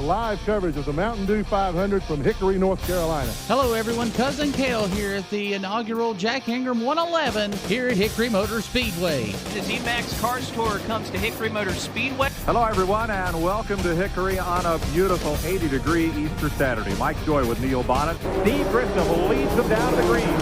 live coverage of the Mountain Dew 500 from Hickory, North Carolina. Hello, everyone. Cousin Cale here at the inaugural Jack Ingram 111 here at Hickory Motor Speedway. The Z-Max Car Store comes to Hickory Motor Speedway. Hello, everyone, and welcome to Hickory on a beautiful 80-degree Easter Saturday. Mike Joy with Neil Bonnet. Steve Grissom leads them down the green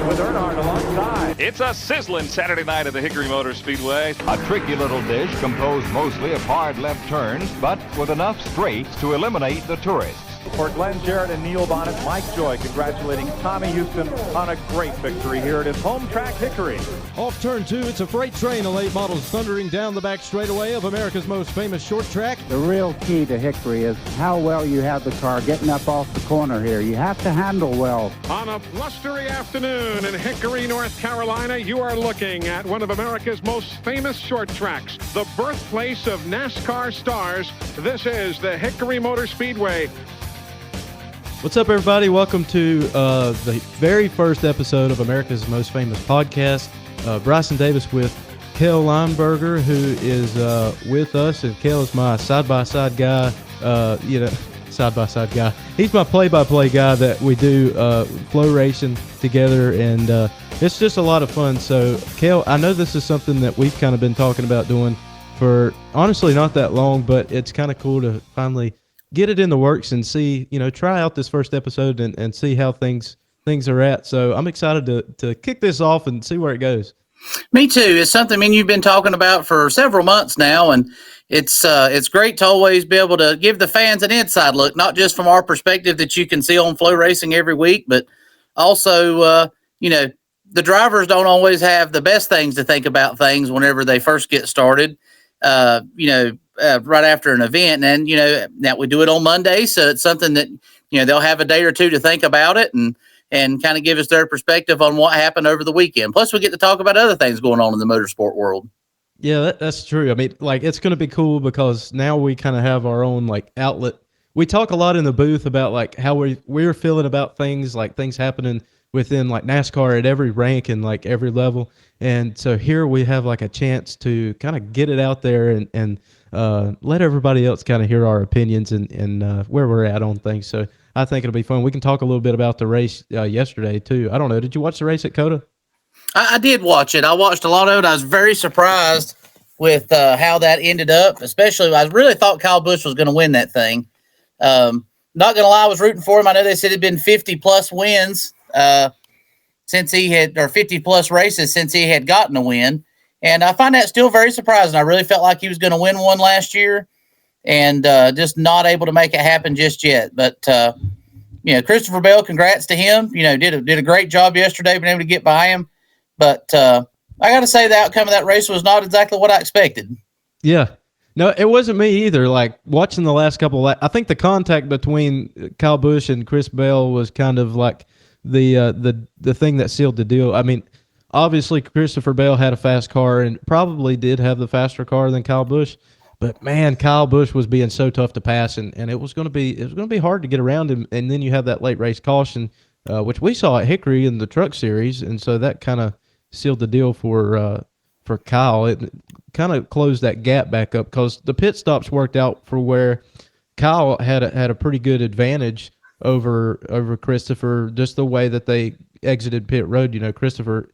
with Earnhardt alongside. It's a sizzling Saturday night at the Hickory Motor Speedway. A tricky little dish composed mostly of hard left turns, but with enough straights to eliminate the tourists. For Glenn Jarrett and Neil Bonnet, Mike Joy congratulating Tommy Houston on a great victory here at his home track, Hickory. Off turn 2, it's a freight train of late models thundering down the back straightaway of America's most famous short track. The real key to Hickory is how well you have the car getting up off the corner here. You have to handle well. On a blustery afternoon in Hickory, North Carolina, you are looking at one of America's most famous short tracks, the birthplace of NASCAR stars. This is the Hickory Motor Speedway. What's up, everybody? Welcome to the very first episode of America's most famous podcast. Bryson Davis with Cale Lineberger, who is with us, and Cale is my side-by-side guy. Side-by-side guy. He's my play-by-play guy that we do flow racing together, and it's just a lot of fun. So, Cale, I know this is something that we've kind of been talking about doing for honestly not that long, but it's kind of cool to finally get it in the works and see, try out this first episode and see how things are at. So I'm excited to kick this off and see where it goes. Me too. It's something you've been talking about for several months now, and it's great to always be able to give the fans an inside look, not just from our perspective that you can see on Flow Racing every week, but also, the drivers don't always have the best things to think about things whenever they first get started. Right after an event, and that we do it on Monday, so it's something that they'll have a day or two to think about it and kind of give us their perspective on what happened over the weekend. Plus, we get to talk about other things going on in the motorsport world. Yeah, that's true. I mean, it's going to be cool because now we kind of have our own outlet. We talk a lot in the booth about how we're feeling about things, things happening within NASCAR at every rank and every level. And so here we have a chance to kind of get it out there and let everybody else kind of hear our opinions and where we're at on things. So I think it'll be fun. We can talk a little bit about the race yesterday too. I don't know. Did you watch the race at COTA? I did watch it. I watched a lot of it. I was very surprised with how that ended up, especially I really thought Kyle Busch was going to win that thing. Not going to lie, I was rooting for him. I know they said it'd been 50-plus wins since he had, or 50-plus races since he had gotten a win. And I find that still very surprising. I really felt like he was going to win one last year and just not able to make it happen just yet. But, Christopher Bell, congrats to him. Did a great job yesterday, being able to get by him. But I got to say the outcome of that race was not exactly what I expected. Yeah. No, it wasn't me either. Watching the last couple of I think the contact between Kyle Busch and Chris Bell was kind of the thing that sealed the deal. I mean, obviously, Christopher Bell had a fast car and probably did have the faster car than Kyle Busch. But man, Kyle Busch was being so tough to pass, and it was going to be hard to get around him. And then you have that late race caution, which we saw at Hickory in the Truck Series, and so that kind of sealed the deal for Kyle. It kind of closed that gap back up because the pit stops worked out for where Kyle had a pretty good advantage over Christopher, just the way that they exited pit road. Christopher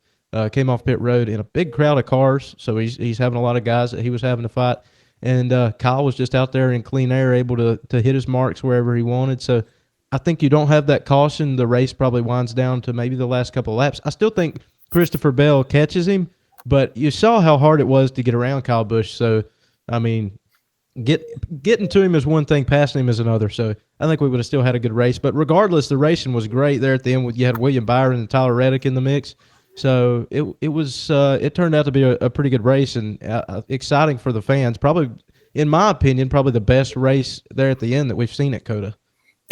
came off pit road in a big crowd of cars, so he's having a lot of guys that he was having to fight. And Kyle was just out there in clean air, able to hit his marks wherever he wanted. So I think you don't have that caution. The race probably winds down to maybe the last couple of laps. I still think Christopher Bell catches him, but you saw how hard it was to get around Kyle Busch. So, I mean, getting to him is one thing, passing him is another. So I think we would have still had a good race. But regardless, the racing was great there at the end. You had William Byron and Tyler Reddick in the mix. So it turned out to be a pretty good race and exciting for the fans. Probably, in my opinion, probably the best race there at the end that we've seen at COTA.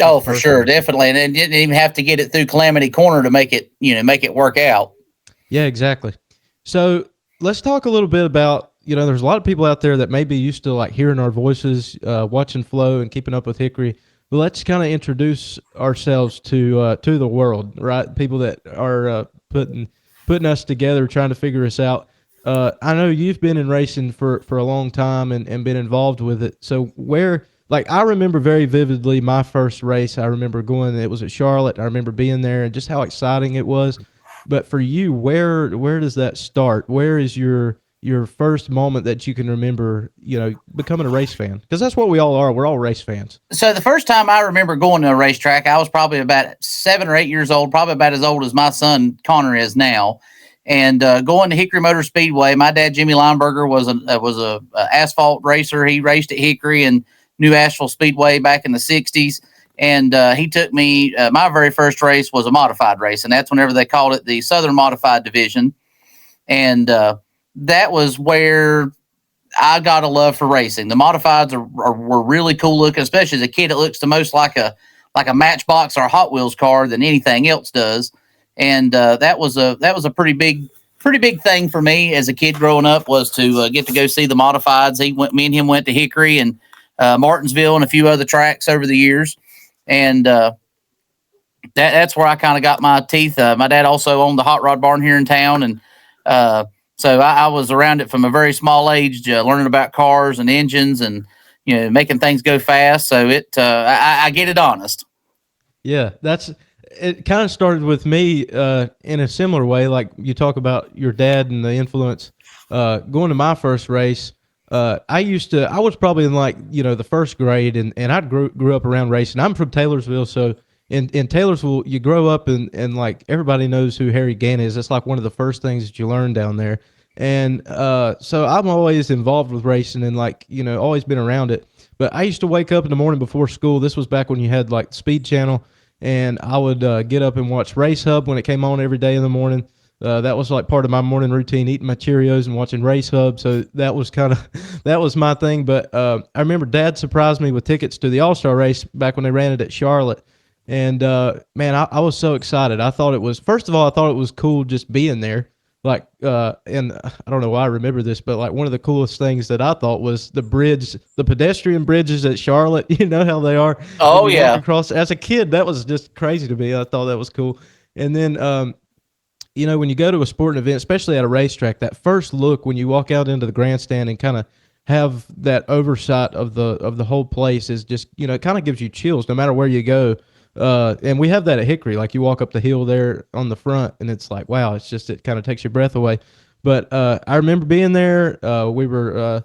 Oh, for sure, definitely, and it didn't even have to get it through Calamity Corner to make it work out. Yeah, exactly. So let's talk a little bit about there's a lot of people out there that may be used to hearing our voices, watching Flow and keeping up with Hickory. But let's kind of introduce ourselves to the world, right? People that are putting us together, trying to figure us out. I know you've been in racing for a long time and been involved with it. So where like I remember very vividly my first race. I remember going. It was at Charlotte. I remember being there and just how exciting it was. But for you, where does that start? Where is your first moment that you can remember, becoming a race fan? Because that's what we all are. We're all race fans. So the first time I remember going to a racetrack, I was probably about 7 or 8 years old, probably about as old as my son Connor is now. And going to Hickory Motor Speedway, my dad Jimmy Lineberger was a asphalt racer. He raced at Hickory and New Asheville Speedway back in the '60s. And he took me. My very first race was a modified race, and that's whenever they called it the Southern Modified Division. And that was where I got a love for racing. The modifieds were really cool looking, especially as a kid. It looks the most like a Matchbox or a Hot Wheels car than anything else does. And that was a pretty big thing for me as a kid growing up, was to get to go see the modifieds. Me and him went to Hickory and Martinsville and a few other tracks over the years. And that's where I kind of got my teeth. My dad also owned the hot rod barn here in town. And so I was around it from a very small age, learning about cars and engines and, making things go fast. So I get it honest. Yeah, it kind of started with me in a similar way. Like you talk about your dad and the influence. Going to my first race, I was probably in the first grade, and I grew up around racing. I'm from Taylorsville, so in Taylorsville, you grow up and like everybody knows who Harry Gann is. That's like one of the first things that you learn down there. And so I'm always involved with racing and always been around it. But I used to wake up in the morning before school. This was back when you had like Speed Channel, and I would get up and watch Race Hub when it came on every day in the morning. That was like part of my morning routine, eating my Cheerios and watching Race Hub. So that was that was my thing. But I remember Dad surprised me with tickets to the All-Star race back when they ran it at Charlotte. And man, I was so excited. First of all, I thought it was cool just being there. And I don't know why I remember this, but like one of the coolest things that I thought was the pedestrian bridges at Charlotte. You know how they are. Oh yeah. Across as a kid, that was just crazy to me. I thought that was cool. And then, when you go to a sporting event, especially at a racetrack, that first look when you walk out into the grandstand and kind of have that oversight of the whole place is just, it kind of gives you chills no matter where you go. And we have that at Hickory. Like you walk up the hill there on the front and it's like, wow, it kind of takes your breath away. But I remember being there. We were,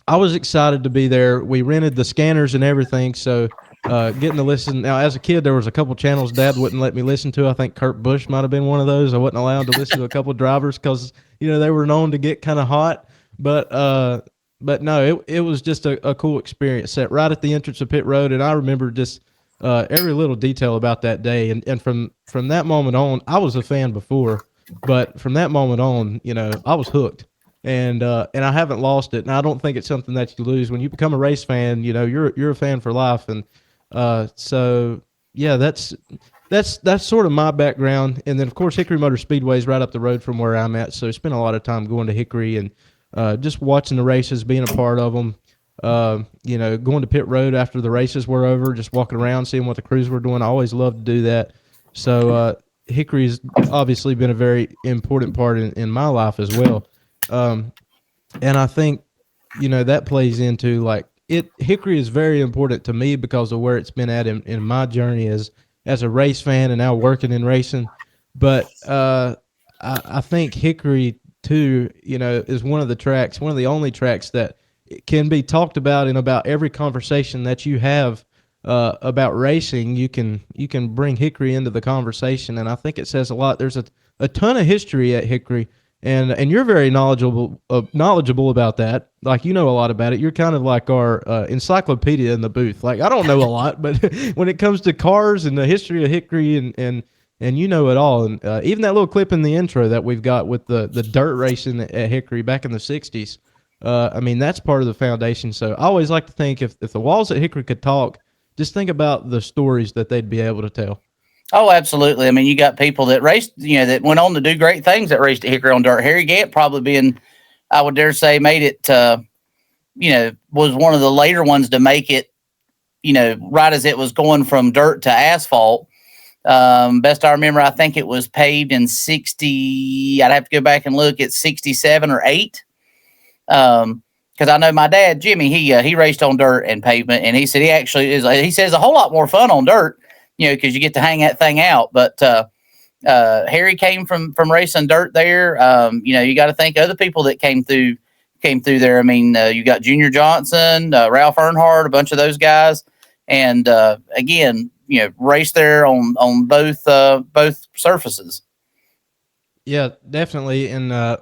I was excited to be there. We rented the scanners and everything. So getting to listen. Now, as a kid, there was a couple channels Dad wouldn't let me listen to. I think Kurt Busch might have been one of those. I wasn't allowed to listen to a couple of drivers because, they were known to get kind of hot. But no, it was just a cool experience. Sat right at the entrance of pit road, and I remember just every little detail about that day. And from that moment on, I was a fan before, but from that moment on, I was hooked. And I haven't lost it. And I don't think it's something that you lose when you become a race fan. You're a fan for life. And so yeah, that's sort of my background. And then of course Hickory Motor Speedway is right up the road from where I'm at. So I spent a lot of time going to Hickory and just watching the races, being a part of them. Going to pit road after the races were over, just walking around, seeing what the crews were doing. I always loved to do that. So Hickory's obviously been a very important part in my life as well. And I think, that plays into Hickory is very important to me because of where it's been at in my journey as a race fan and now working in racing. But I think Hickory too, is one of the only tracks that can be talked about in about every conversation that you have about racing. You can bring Hickory into the conversation, and I think it says a lot. There's a ton of history at Hickory. And you're very knowledgeable about that. Like, a lot about it. You're kind of like our encyclopedia in the booth. Like, I don't know a lot, but when it comes to cars and the history of Hickory and you know it all. And even that little clip in the intro that we've got with the dirt racing at Hickory back in the 60s, that's part of the foundation. So I always like to think if the walls at Hickory could talk, just think about the stories that they'd be able to tell. Oh, absolutely. You got people that raced, that went on to do great things that raced at Hickory on dirt. Harry Gant probably being, I would dare say, made it, was one of the later ones to make it, right as it was going from dirt to asphalt. Best I remember, I think it was paved in 60, I'd have to go back and look at 67 or 8. because I know my dad, Jimmy, he raced on dirt and pavement, and he said he says a whole lot more fun on dirt, because you get to hang that thing out. But Harry came from racing dirt there. You got to think other people that came through there. I mean, you got Junior Johnson, Ralph Earnhardt, a bunch of those guys, and again, race there on both surfaces. Yeah, definitely. And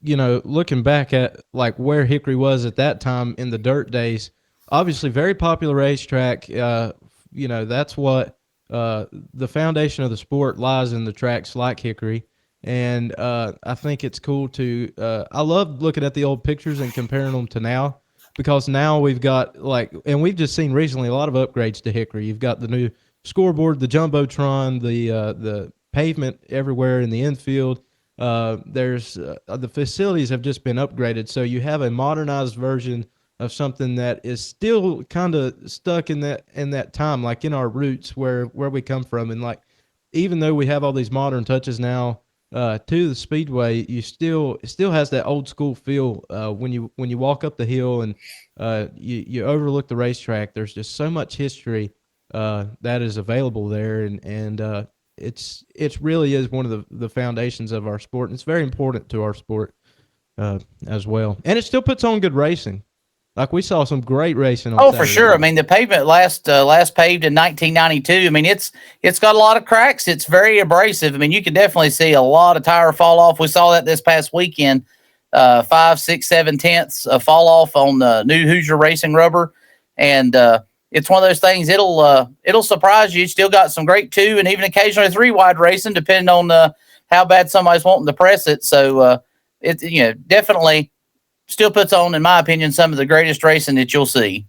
looking back at like where Hickory was at that time in the dirt days, obviously very popular racetrack. That's what the foundation of the sport lies in, the tracks like Hickory. And I think it's cool to I love looking at the old pictures and comparing them to now, because now we've got and we've just seen recently a lot of upgrades to Hickory. You've got the new scoreboard, the Jumbotron, the pavement everywhere in the infield. There's the facilities have just been upgraded, so you have a modernized version of something that is still kind of stuck in that time, like in our roots where we come from. And like, even though we have all these modern touches now to the Speedway, it still has that old school feel when you walk up the hill and you overlook the racetrack. There's just so much history that is available there, and it really is one of the foundations of our sport, and it's very important to our sport as well. And it still puts on good racing. Like, we saw some great racing on Saturday. For sure. I mean, the pavement last paved in 1992. I mean, it's got a lot of cracks. It's very abrasive. I mean, you can definitely see a lot of tire fall off. We saw that this past weekend, 5, 6, 7 tenths of fall off on the new Hoosier Racing rubber, and it's one of those things. It'll surprise you. It's still got some great 2 and even occasionally 3 wide racing, depending on how bad somebody's wanting to press it. So it definitely still puts on, in my opinion, some of the greatest racing that you'll see.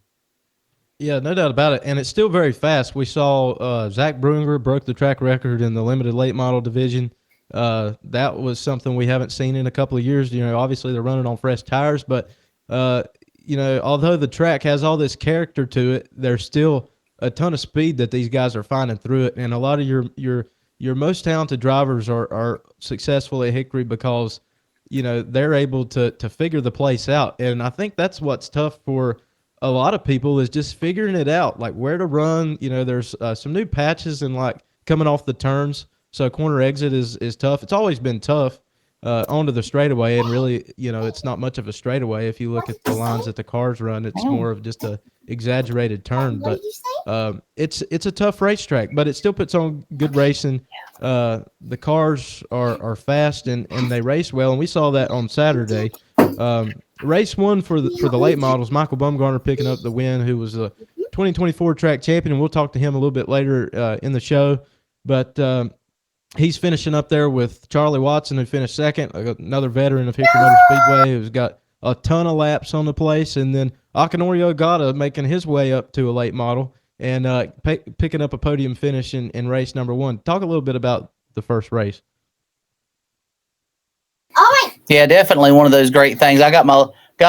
Yeah, no doubt about it. And it's still very fast. We saw Zach Bruinger broke the track record in the limited late model division. That was something we haven't seen in a couple of years. Obviously they're running on fresh tires, but although the track has all this character to it, there's still a ton of speed that these guys are finding through it. And a lot of your most talented drivers are successful at Hickory because they're able to figure the place out. And I think that's what's tough for a lot of people, is just figuring it out, like where to run. There's some new patches and like coming off the turns. So corner exit is tough. It's always been tough onto the straightaway. And really, it's not much of a straightaway. If you look at the lines that the cars run, it's more of just a exaggerated turn. But it's a tough racetrack, but it still puts on good racing. The cars are fast and they race well, and we saw that on Saturday. Race 1 for the late models, Michael Bumgarner picking up the win, who was a 2024 track champion, and we'll talk to him a little bit later in the show. But he's finishing up there with Charlie Watson, who finished second, another veteran of Hickory Motor Speedway, who's got a ton of laps on the place, and then Akinori Ogata making his way up to a late model and picking up a podium finish in race number 1. Talk a little bit about the first race. Yeah, definitely one of those great things. I got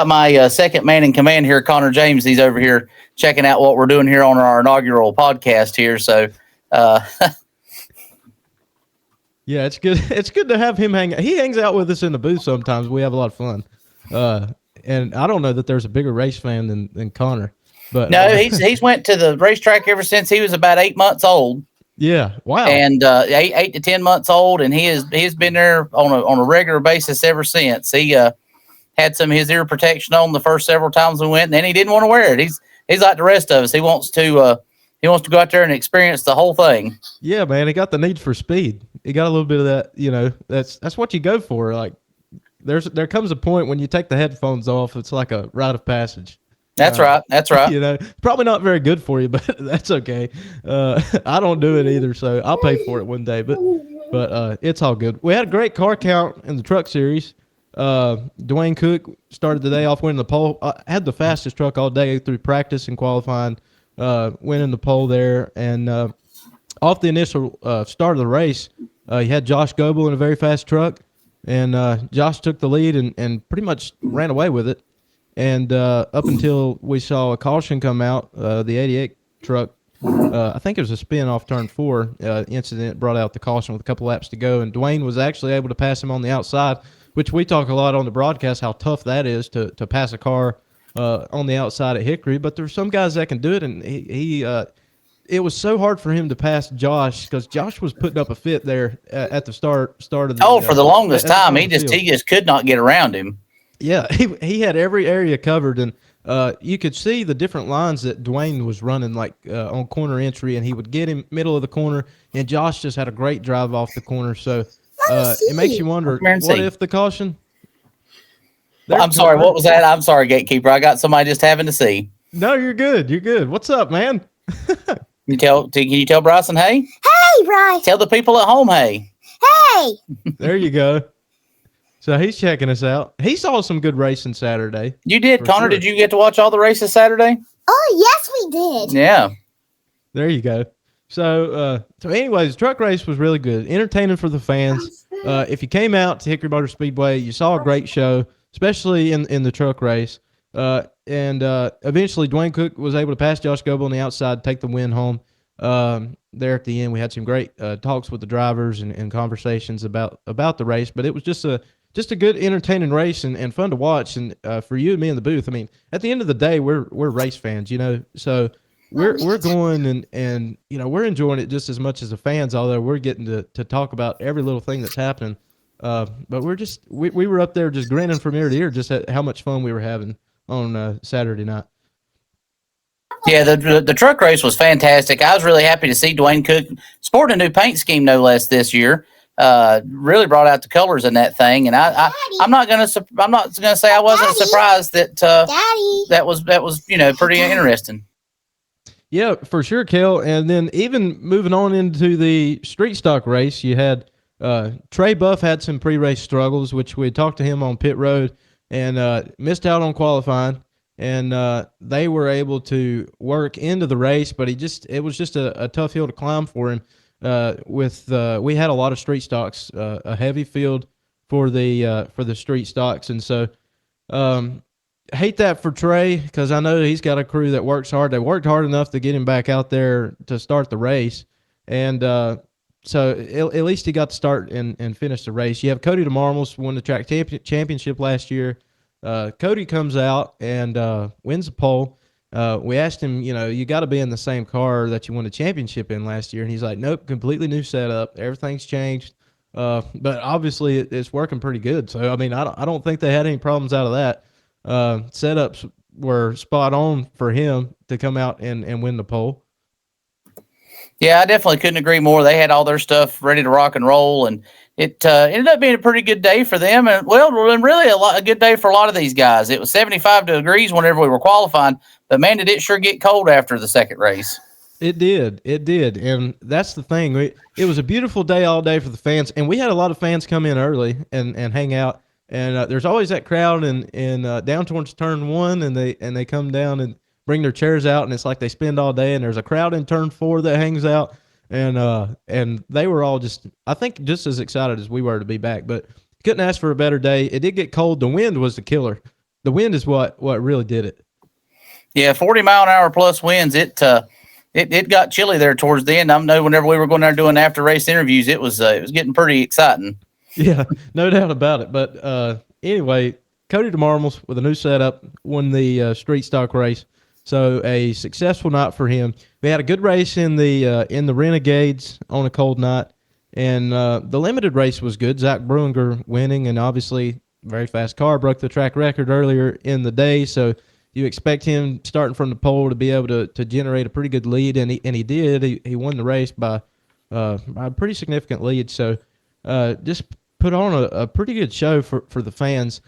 my second man in command here, Connor James. He's over here checking out what we're doing here on our inaugural podcast here. So, yeah, it's good. It's good to have him hang. He hangs out with us in the booth sometimes. We have a lot of fun. And I don't know that there's a bigger race fan than Connor. But no, he's went to the racetrack ever since he was about 8 months old. Yeah, wow. And 8 to 10 months old, and he has been there on a regular basis ever since. He had some of his ear protection on the first several times we went, and then he didn't want to wear it. He's like the rest of us. He wants to go out there and experience the whole thing. Yeah, man, he got the need for speed. He got a little bit of that. That's what you go for. Like, there comes a point when you take the headphones off, it's like a rite of passage. That's right. That's right. Probably not very good for you, but that's okay. I don't do it either, so I'll pay for it one day. But it's all good. We had a great car count in the truck series. Dwayne Cook started the day off winning the pole. Had the fastest truck all day through practice and qualifying, winning the pole there. And off the initial start of the race, you had Josh Goebel in a very fast truck, and Josh took the lead and pretty much ran away with it. And up until we saw a caution come out, the 88 truck, I think it was a spin off turn 4 incident, brought out the caution with a couple laps to go. And Dwayne was actually able to pass him on the outside, which we talk a lot on the broadcast how tough that is to pass a car on the outside at Hickory. But there's some guys that can do it, and he it was so hard for him to pass Josh because Josh was putting up a fit there at the start of the. For the longest time, he just could not get around him. Yeah, he had every area covered, and you could see the different lines that Dwayne was running, like on corner entry, and he would get him middle of the corner, and Josh just had a great drive off the corner. So it makes you wonder, what if the caution? I'm sorry, what was that? I'm sorry, Gatekeeper. I got somebody just having to see. No, you're good. You're good. What's up, man? Can you tell Bryson, hey? Hey, Bryson. Tell the people at home, hey. Hey. There you go. So he's checking us out. He saw some good racing Saturday. You did, Connor. Sure. Did you get to watch all the races Saturday? Oh, yes, we did. Yeah. There you go. So anyways, the truck race was really good. Entertaining for the fans. If you came out to Hickory Motor Speedway, you saw a great show, especially in the truck race. And eventually Dwayne Cook was able to pass Josh Goble on the outside, take the win home. There at the end, we had some great talks with the drivers and conversations about the race. But it was just a good, entertaining race and fun to watch. And for you and me in the booth, I mean, at the end of the day, we're race fans, so we're going and we're enjoying it just as much as the fans, although we're getting to talk about every little thing that's happening. But we were up there just grinning from ear to ear just at how much fun we were having on Saturday night. Yeah, the truck race was fantastic. I was really happy to see Dwayne Cook sporting a new paint scheme, no less, this year. Really brought out the colors in that thing, and I'm not gonna say I wasn't surprised that that was pretty interesting. Yeah, for sure, Cale. And then even moving on into the street stock race, you had Trey Buff had some pre-race struggles, which we talked to him on pit road and missed out on qualifying. And they were able to work into the race, but it was just a tough hill to climb for him. We had a lot of street stocks, a heavy field for the street stocks, and so hate that for Trey because I know he's got a crew that works hard. They worked hard enough to get him back out there to start the race, and so at least he got to start and finish the race. You have Cody DeMarmos won the track championship last year. Cody comes out and wins the pole. We asked him, you got to be in the same car that you won the championship in last year. And he's like, nope, completely new setup. Everything's changed. But obviously it's working pretty good. So, I mean, I don't think they had any problems out of that. Setups were spot on for him to come out and win the pole. Yeah, I definitely couldn't agree more. They had all their stuff ready to rock and roll, and it ended up being a pretty good day for them, and really a good day for a lot of these guys. It was 75 degrees whenever we were qualifying, but man, did it sure get cold after the second race. It did, and that's the thing. It was a beautiful day all day for the fans, and we had a lot of fans come in early and hang out. And there's always that crowd in down towards turn one, and they come down and bring their chairs out, and it's like they spend all day. And there's a crowd in turn 4 that hangs out. And they were all just as excited as we were to be back, but couldn't ask for a better day. It did get cold. The wind was the killer. The wind is what really did it. Yeah, 40-mile-an-hour plus winds. It got chilly there towards the end. I know whenever we were going there doing after race interviews, it was getting pretty exciting. Yeah, no doubt about it. But anyway, Cody DeMarmos with a new setup won the street stock race. So a successful night for him. We had a good race in the Renegades on a cold night, and the limited race was good. Zach Bruinger winning, and obviously very fast car, broke the track record earlier in the day. So you expect him starting from the pole to be able to generate a pretty good lead, and he did. He won the race by a pretty significant lead. So just put on a pretty good show for the fans.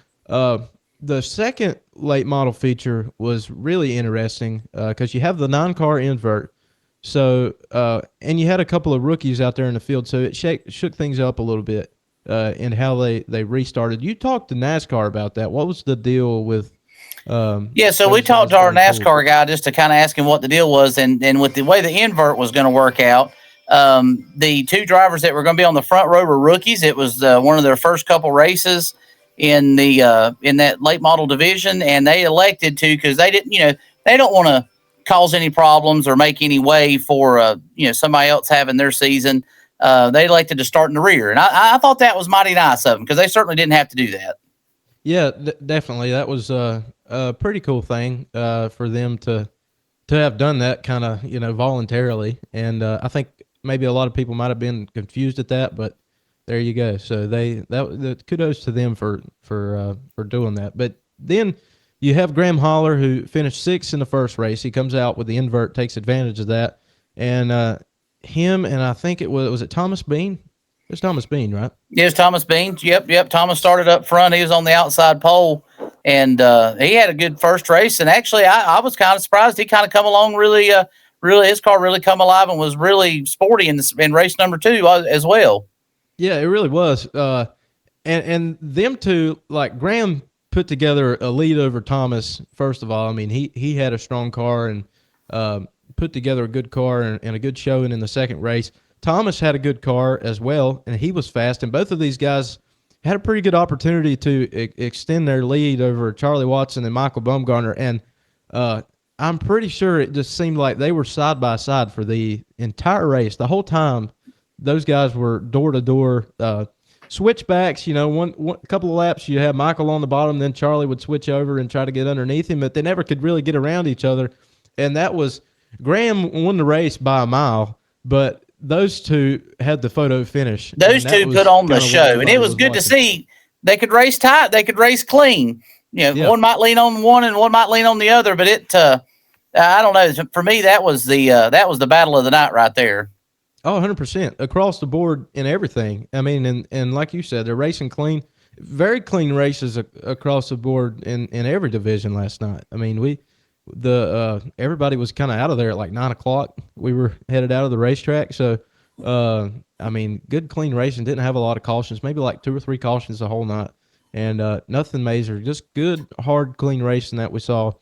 The second late model feature was really interesting because you have the 9-car invert. So, and you had a couple of rookies out there in the field, so it shook things up a little bit in how they restarted. You talked to NASCAR about that. What was the deal with so we talked to our NASCAR guy just to kind of ask him what the deal was, and with the way the invert was going to work out, the 2 drivers that were going to be on the front row were rookies. It was one of their first couple races in that late model division, and they elected to, because they didn't, they don't want to cause any problems or make any way for somebody else having their season. they elected to start in the rear. And I thought that was mighty nice of them because they certainly didn't have to do that. Yeah, definitely. That was a pretty cool thing for them to have done that kind of, voluntarily. And I think maybe a lot of people might have been confused at that, but there you go. So that kudos to them for doing that. But then you have Graham Holler, who finished sixth in the first race. He comes out with the invert, takes advantage of that, and him and I think it was it Thomas Bean. It was Thomas Bean, right? It was Thomas Bean. Yep. Thomas started up front. He was on the outside pole, and he had a good first race. And actually, I was kind of surprised. He kind of come along really, his car really come alive and was really sporty in race number 2 as well. Yeah, it really was. And them two, like Graham put together a lead over Thomas, first of all. I mean, he had a strong car and put together a good car and a good showing in the second race. Thomas had a good car as well, and he was fast. And both of these guys had a pretty good opportunity to extend their lead over Charlie Watson and Michael Bumgarner. And I'm pretty sure it just seemed like they were side by side for the entire race. The whole time, those guys were door to door. Switchbacks, one couple of laps, you have Michael on the bottom, then Charlie would switch over and try to get underneath him, but they never could really get around each other. And that was Graham won the race by a mile, but those two had the photo finish. Those two put on the show, and it was good to see. They could race tight, they could race clean. One might lean on one and one might lean on the other, but I don't know. For me, that was the battle of the night right there. Oh, 100% across the board in everything. I mean, and like you said, they're racing clean, very clean races across the board in every division last night. I mean, everybody was kind of out of there at like 9:00. We were headed out of the racetrack. So, I mean, good clean racing. Didn't have a lot of cautions, maybe like 2 or 3 cautions the whole night, and nothing major. Just good, hard, clean racing that we saw.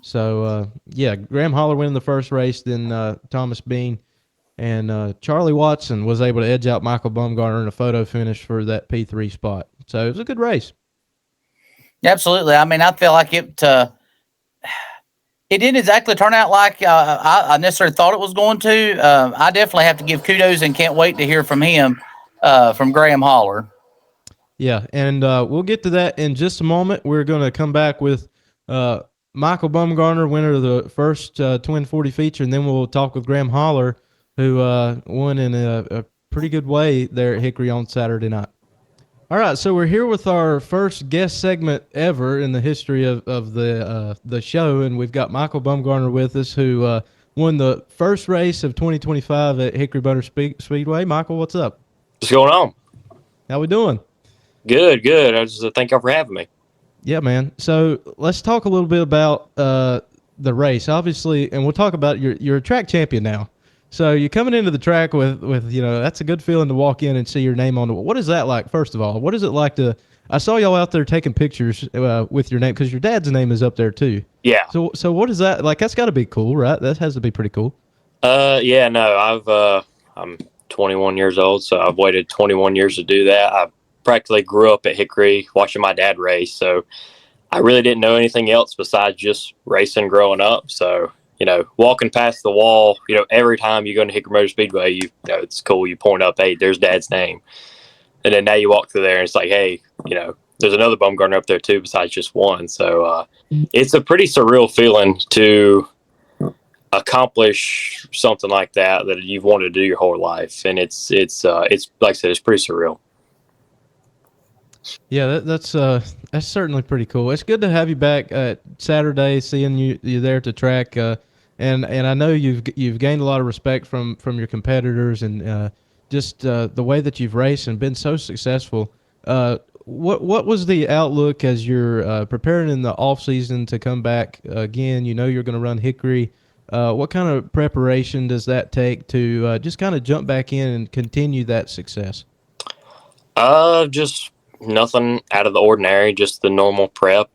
So, yeah, Graham Holler winning the first race, then Thomas Bean. And Charlie Watson was able to edge out Michael Bumgarner in a photo finish for that P3 spot. So it was a good race. Absolutely. I mean, I feel like it didn't exactly turn out like I necessarily thought it was going to. I definitely have to give kudos and can't wait to hear from him, from Graham Holler. Yeah, and we'll get to that in just a moment. We're going to come back with Michael Bumgarner, winner of the first Twin 40 feature, and then we'll talk with Graham Holler, who won in a pretty good way there at Hickory on Saturday night. All right, so we're here with our first guest segment ever in the history of the show, and we've got Michael Bumgarner with us, who won the first race of 2025 at Hickory Motor Speedway. Michael, what's up? What's going on? How we doing? Good. I just thank y'all for having me. Yeah, man. So let's talk a little bit about the race, obviously, and we'll talk about you're a track champion now. So you're coming into the track with that's a good feeling to walk in and see your name on it. What is that like, first of all? What is it like I saw y'all out there taking pictures with your name, because your dad's name is up there too. Yeah. So what is that like? That's got to be cool, right? That has to be pretty cool. Yeah, no, I'm 21 years old, so I've waited 21 years to do that. I practically grew up at Hickory watching my dad race, so I really didn't know anything else besides just racing growing up. So, walking past the wall, every time you go to Hickory Motor Speedway, it's cool. You point up, hey, there's Dad's name. And then now you walk through there and it's like, hey, there's another Bumgarner up there too besides just one. So it's a pretty surreal feeling to accomplish something like that you've wanted to do your whole life. And it's like I said, it's pretty surreal. Yeah, that's certainly pretty cool. It's good to have you back Saturday, seeing you there at the track, and I know you've gained a lot of respect from your competitors, and just the way that you've raced and been so successful. What was the outlook as you're preparing in the off season to come back again? You're going to run Hickory. What kind of preparation does that take to just kind of jump back in and continue that success? Just nothing out of the ordinary, just the normal prep.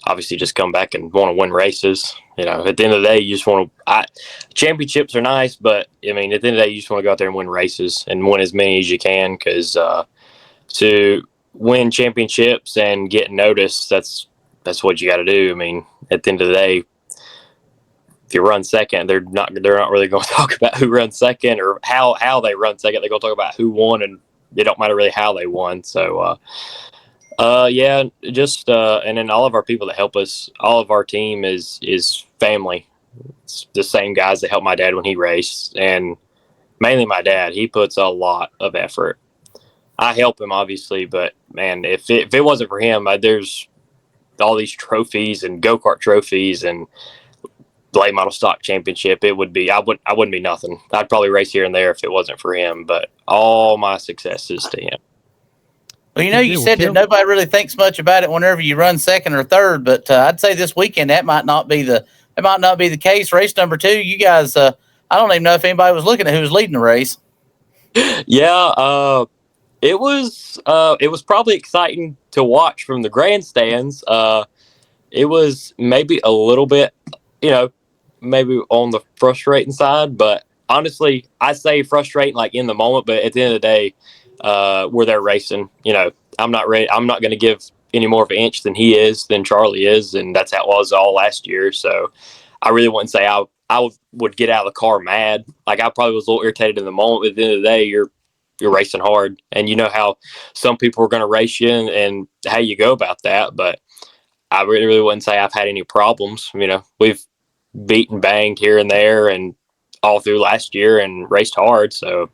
Obviously just come back and want to win races. At the end of the day, you just want to, championships are nice, but I mean, at the end of the day, you just want to go out there and win races and win as many as you can, because to win championships and get noticed, that's what you got to do. I mean, at the end of the day, if you run second, they're not really going to talk about who runs second or how they run second. They're going to talk about who won, and it don't matter really how they won. So, yeah, just and then all of our people that help us, all of our team is family. It's the same guys that helped my dad when he raced, and mainly my dad. He puts a lot of effort. I help him obviously, but man, if it wasn't for him, there's all these trophies and go-kart trophies and late model stock championship. It would be I wouldn't be nothing. I'd probably race here and there if it wasn't for him, but all my success is to him. Well, you said that nobody really thinks much about it whenever you run second or third, but I'd say this weekend that might not be the case. Race number 2, you guys, I don't even know if anybody was looking at who was leading the race. Yeah, it was probably exciting to watch from the grandstands. It was maybe a little bit, maybe on the frustrating side, but honestly, I say frustrating like in the moment, but at the end of the day, we're there racing. I'm not ready. I'm not going to give any more of an inch than Charlie is, and that's how it was all last year. So I really wouldn't say I would get out of the car mad. Like I probably was a little irritated in the moment, but at the end of the day, you're racing hard, and you know how some people are going to race you and how you go about that. But I really wouldn't say I've had any problems. We've beat and banged here and there and all through last year and raced hard. So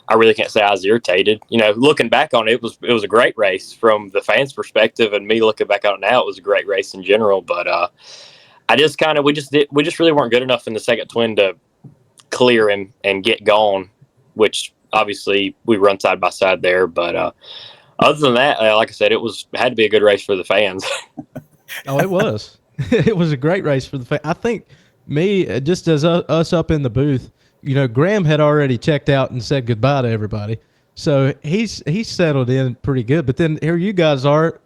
I really can't say I was irritated. Looking back on it, it was a great race from the fans' perspective, and me looking back on it now, it was a great race in general. But we just really weren't good enough in the second twin to clear him and get going, which obviously we run side by side there. But other than that, like I said, it had to be a good race for the fans. Oh, it was. It was a great race for the fans. I think just as us up in the booth, Graham had already checked out and said goodbye to everybody. So he's settled in pretty good. But then here you guys are,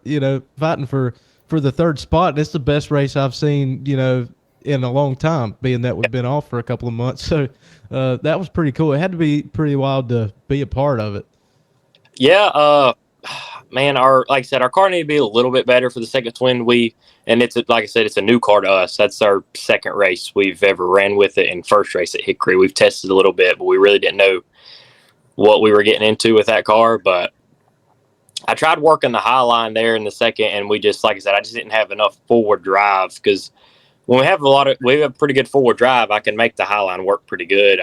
fighting for the third spot. And it's the best race I've seen, in a long time, being that we've been off for a couple of months. So that was pretty cool. It had to be pretty wild to be a part of it. Yeah, man, like I said, our car needed to be a little bit better for the second twin. And it's like I said, it's a new car to us. That's our second race we've ever ran with it, and first race at Hickory. We've tested a little bit, but we really didn't know what we were getting into with that car. But I tried working the high line there in the second, and we just, like I said, I just didn't have enough forward drive, because when we have pretty good forward drive, I can make the high line work pretty good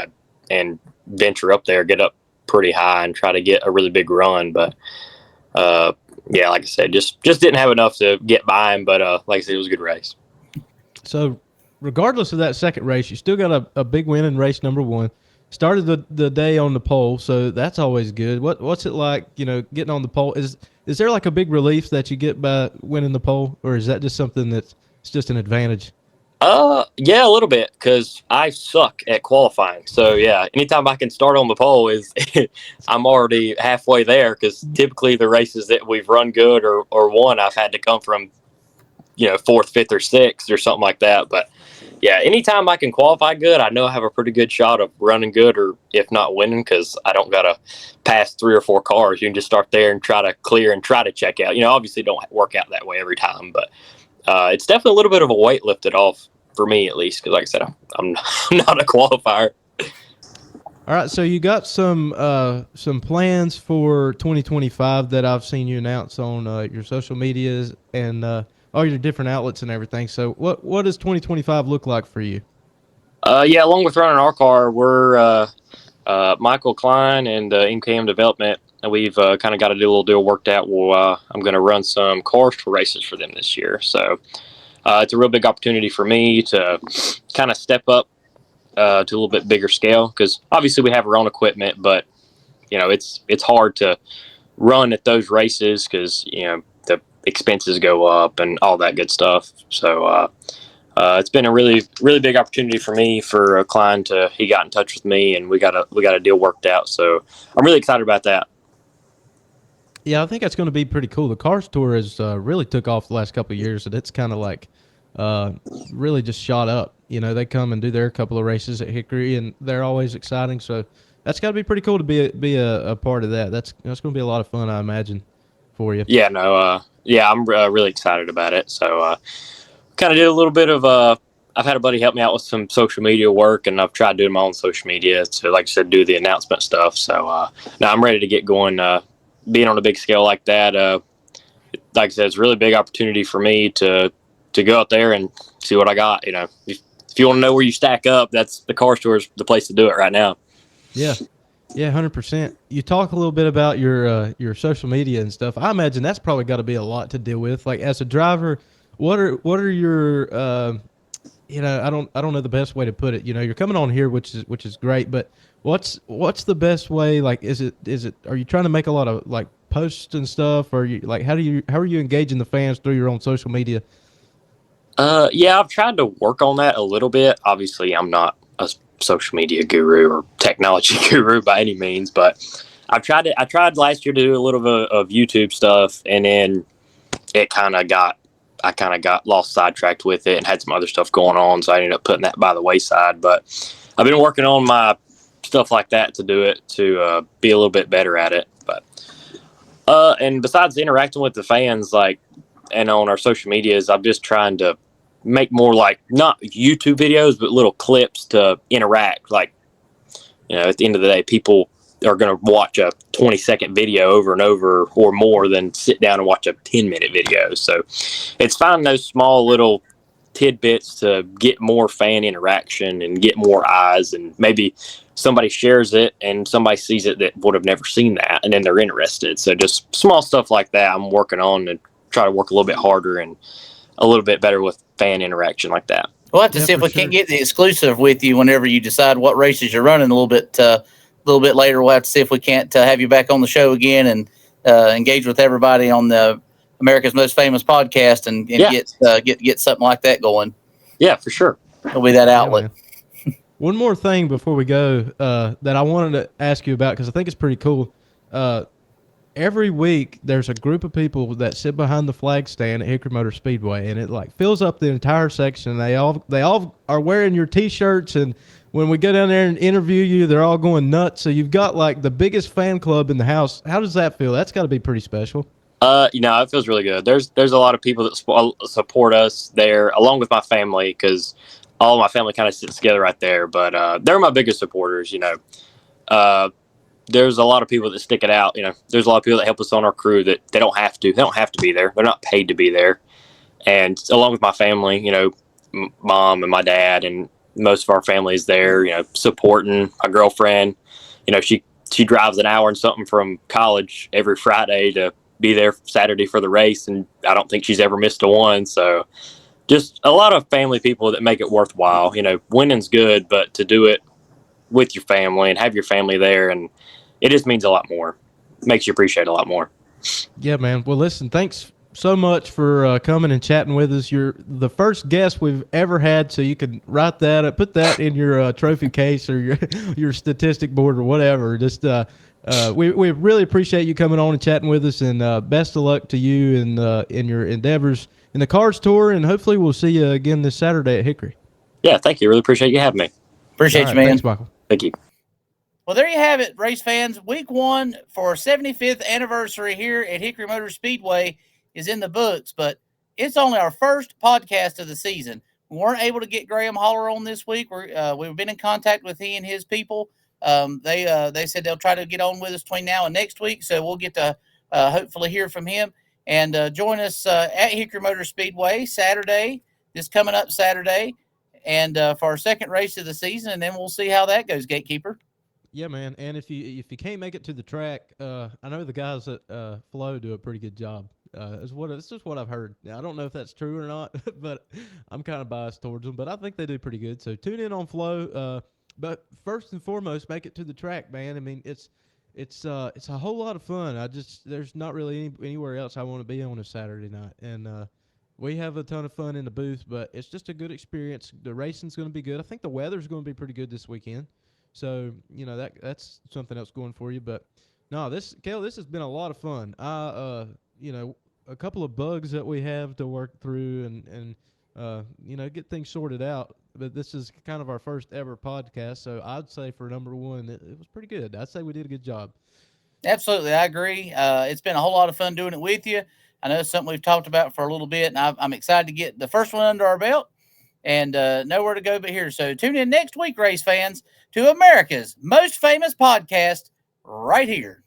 and venture up there, get up pretty high and try to get a really big run. But yeah, like I said, just didn't have enough to get by him. But like I said, it was a good race. So regardless of that second race, you still got a big win in race number 1. Started the day on the pole, so that's always good. What's it like, getting on the pole? Is there like a big relief that you get by winning the pole, or is that just something that's just an advantage? Yeah, a little bit, because I suck at qualifying. So yeah, anytime I can start on the pole I'm already halfway there, because typically the races that we've run good or won, I've had to come from, 4th, 5th, or 6th or something like that. But yeah, anytime I can qualify good, I know I have a pretty good shot of running good, or if not winning, because I don't got to pass 3 or 4 cars. You can just start there and try to clear and try to check out. Obviously don't work out that way every time, but it's definitely a little bit of a weight lifted off for me, at least, because like I said, I'm not a qualifier. All right, so you got some plans for 2025 that I've seen you announce on your social medias and all your different outlets and everything. So what does 2025 look like for you? Yeah, along with running our car, we're Michael Klein and MKM Development, and we've kind of got a little deal worked out. I'm going to run some cars for races for them this year. So it's a real big opportunity for me to kind of step up to a little bit bigger scale, because obviously we have our own equipment, but it's hard to run at those races because the expenses go up and all that good stuff. So it's been a really, really big opportunity for me, for a client he got in touch with me, and we got a deal worked out. So I'm really excited about that. Yeah, I think that's going to be pretty cool. The Cars Tour has really took off the last couple of years, and it's kind of like really just shot up. They come and do their couple of races at Hickory, and they're always exciting. So that's got to be pretty cool to be a part of that. That's going to be a lot of fun, I imagine, for you. Yeah, no, I'm really excited about it. So kind of did a little bit of I've had a buddy help me out with some social media work, and I've tried doing my own social media to, like I said, do the announcement stuff. So now I'm ready to get going. Being on a big scale like that, like I said, it's a really big opportunity for me to go out there and see what I got. If you want to know where you stack up, that's the car store is the place to do it right now. Yeah. Yeah, 100%. You talk a little bit about your social media and stuff. I imagine that's probably got to be a lot to deal with. Like as a driver, what are your I don't know the best way to put it. You're coming on here, which is great, but what's the best way? Like, is it are you trying to make a lot of like posts and stuff, or you like how are you engaging the fans through your own social media? Yeah, I've tried to work on that a little bit. Obviously, I'm not a social media guru or technology guru by any means, but I tried last year to do a little bit of YouTube stuff, and then I kind of got lost sidetracked with it and had some other stuff going on, so I ended up putting that by the wayside. But I've been working on my stuff like that to do it to be a little bit better at it. But and besides interacting with the fans, like, and on our social medias, I'm just trying to make more like not YouTube videos, but little clips to interact. Like, at the end of the day, people are going to watch a 20-second video over and over or more than sit down and watch a 10-minute video. So it's finding those small little tidbits to get more fan interaction and get more eyes, and maybe somebody shares it and somebody sees it that would have never seen that, and then they're interested. So just small stuff like that I'm working on, and try to work a little bit harder and a little bit better with fan interaction like that. We'll have to see if we can't get the exclusive with you whenever you decide what races you're running a little bit later. We'll have to see if we can't have you back on the show again and engage with everybody on the America's Most Famous podcast and get something like that going. Yeah, for sure. It'll be that outlet. Yeah, one more thing before we go that I wanted to ask you about, because I think it's pretty cool. Every week there's a group of people that sit behind the flag stand at Hickory Motor Speedway, and it like fills up the entire section. They all are wearing your T-shirts, and when we go down there and interview you, they're all going nuts. So you've got like the biggest fan club in the house. How does that feel? That's got to be pretty special. It feels really good. There's a lot of people that support us there, along with my family, because all of my family kind of sits together right there. But they're my biggest supporters. There's a lot of people that stick it out. There's a lot of people that help us on our crew that they don't have to. They don't have to be there. They're not paid to be there. And along with my family, mom and my dad and most of our family is there, supporting my girlfriend. She drives an hour and something from college every Friday to be there Saturday for the race, and I don't think she's ever missed a one. So just a lot of family people that make it worthwhile. Winning's good, but to do it with your family and have your family there, and it just means a lot more. Makes you appreciate it a lot more. Yeah, man. Well, listen, thanks so much for coming and chatting with us. You're the first guest we've ever had, so you can write that up, put that in your trophy case or your statistic board or whatever. Just we really appreciate you coming on and chatting with us, and best of luck to you in your endeavors in the Cars Tour, and hopefully we'll see you again this Saturday at Hickory. Yeah, thank you. Really appreciate you having me. Appreciate you, man. Thanks, Michael. Thank you. Well, there you have it, race fans. Week 1 for our 75th anniversary here at Hickory Motor Speedway is in the books, but it's only our first podcast of the season. We weren't able to get Graham Holler on this week. We've been in contact with he and his people. They said they'll try to get on with us between now and next week, so we'll get to hopefully hear from him. And join us at Hickory Motor Speedway this coming up Saturday, and for our second race of the season, and then we'll see how that goes, Gatekeeper. Yeah, man. And if you can't make it to the track, I know the guys at Flow do a pretty good job. This is what I've heard. Now, I don't know if that's true or not, but I'm kind of biased towards them. But I think they do pretty good. So tune in on Flow. But first and foremost, make it to the track, man. I mean, it's a whole lot of fun. There's not really anywhere else I want to be on a Saturday night, and we have a ton of fun in the booth. But it's just a good experience. The racing's going to be good. I think the weather's going to be pretty good this weekend. So, that's something else going for you. But, no, Cale, this has been a lot of fun. A couple of bugs that we have to work through and get things sorted out. But this is kind of our first ever podcast. So I'd say for number 1, it was pretty good. I'd say we did a good job. Absolutely. I agree. It's been a whole lot of fun doing it with you. I know it's something we've talked about for a little bit, and I'm excited to get the first one under our belt. and nowhere to go but here. So tune in next week, race fans, to America's most famous podcast right here.